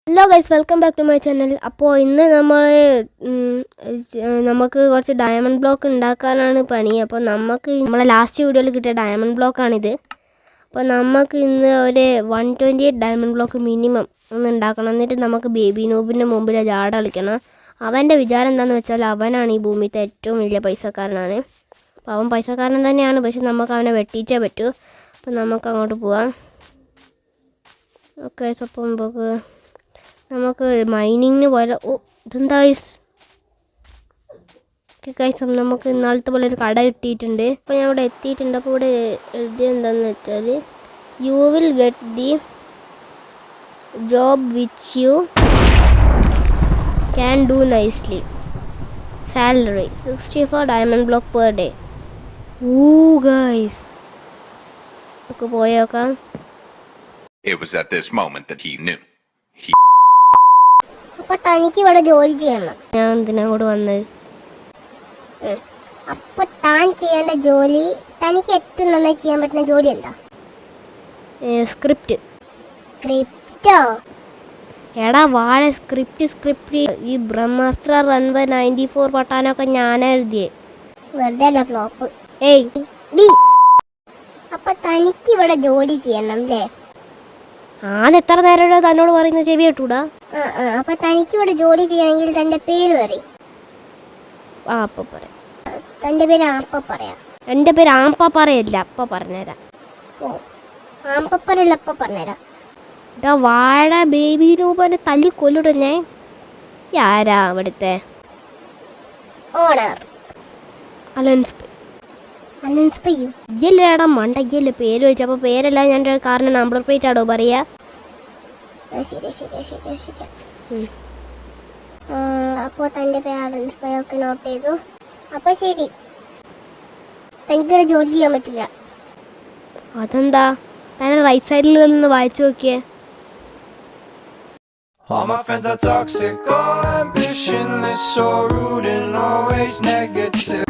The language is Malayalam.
Hello guys, welcome back to my channel. അപ്പോൾ ഇന്ന് നമുക്ക് കുറച്ച് ഡയമണ്ട് ബ്ലോക്ക് ഉണ്ടാക്കാനാണ് പണി. അപ്പോൾ നമ്മളെ ലാസ്റ്റ് വീഡിയോയിൽ കിട്ടിയ ഡയമണ്ട് ബ്ലോക്കാണിത്. അപ്പോൾ നമുക്ക് ഇന്ന് ഒരു 128 ഡയമണ്ട് ബ്ലോക്ക് മിനിമം ഒന്ന് ഉണ്ടാക്കണം. എന്നിട്ട് നമുക്ക് ബേബി നൂബിൻ്റെ മുമ്പിൽ ജാട കളിക്കണം. അവൻ്റെ വിചാരം എന്താണെന്ന് വെച്ചാൽ അവനാണ് ഈ ഭൂമിയിലത്തെ ഏറ്റവും വലിയ പൈസക്കാരനാണ്. അപ്പോൾ അവൻ പൈസക്കാരൻ തന്നെയാണ്, പക്ഷെ നമുക്ക് അവനെ വെട്ടിച്ചേ പറ്റൂ. അപ്പോൾ നമുക്ക് അങ്ങോട്ട് പോവാം. ഓക്കെ, അപ്പം നമുക്ക് മൈനിങ്ങിന് പോലെ ഇതെന്താ ഗൈസ്, നമുക്ക് ഇന്നാളത്തെ പോലെ ഒരു കട കിട്ടിയിട്ടുണ്ട്. അപ്പോൾ ഞാൻ ഇവിടെ എത്തിയിട്ടുണ്ട്. അപ്പോൾ ഇവിടെ എഴുതിയത് എന്താണെന്ന് വെച്ചാൽ you will get the job which you can do nicely. Salary 64 diamond block per day. Guys, നമുക്ക് പോയേക്കാം. It was at this moment that he knew. അപ്പൊ തനിക്ക് ഇവിടെ ജോലി ചെയ്യണം. ഞാൻ എന്തിനാ കൂടെ വന്നത്? അപ്പൊ താൻ ചെയ്യേണ്ട ജോലി, തനിക്ക് ഏറ്റവും നന്നായി ചെയ്യാൻ പറ്റുന്ന ജോലി എന്താ? സ്ക്രിപ്റ്റ്. സ്ക്രിപ്റ്റോ? എടാ വാഴ സ്ക്രിപ്റ്റ്. ഈ ബ്രഹ്മാസ്ത്ര റൺവേ 94 പട്ടാനൊക്കെ ഞാനാ എഴുതിയേ. വെറുതെ അല്ല ഫ്ലോപ്പ്. ഏയ് ബി. അപ്പൊ തനിക്ക് ഇവിടെ ജോലി ചെയ്യണം അല്ലേ? എത്ര നേരം തന്നോട് പറയുന്ന ചെവി കേട്ടൂടാ? അപ്പൊ തനിക്ക് ഇവിടെ ജോലി ചെയ്യണമെങ്കിൽ തന്റെ പേര് പറയും. അപ്പം പറയാം. തന്റെ പേര് ആപ്പ പറയാം. എൻ്റെ പേര് ആപ്പ പറയല്ല, അപ്പം പറഞ്ഞുതരാം. ഓ, ആപ്പപ്പറല്ല, അപ്പ പറഞ്ഞുതരാം. ഇതാ വാഴ ബേബി രൂപനെ തല്ലി കൊല്ലിടുന്നേ. ആരാ അവിടുത്തെ ഓണർ? ഇയ്യല്ലേടാ മണ്ട, ഇയ്യല്ലേ പേര് ചോദിച്ചു. അപ്പോൾ പേരല്ല, ഞാൻ കാറിന് നമ്പർ പ്ലേറ്റ് ആടോ പറയാ. ശരി. അപ്പോൾ തന്റെ പേര് അലൻസ് ഒക്കെ നോട്ട് ചെയ്തു. അപ്പൊ ശരി, എനിക്കിവിടെ ജോലി ചെയ്യാൻ പറ്റില്ല. അതെന്താ? തന്നെ റൈറ്റ് സൈഡിൽ നിന്ന് വായിച്ചു നോക്കിയേ. All my friends are toxic, all ambitionless, so rude and always negative.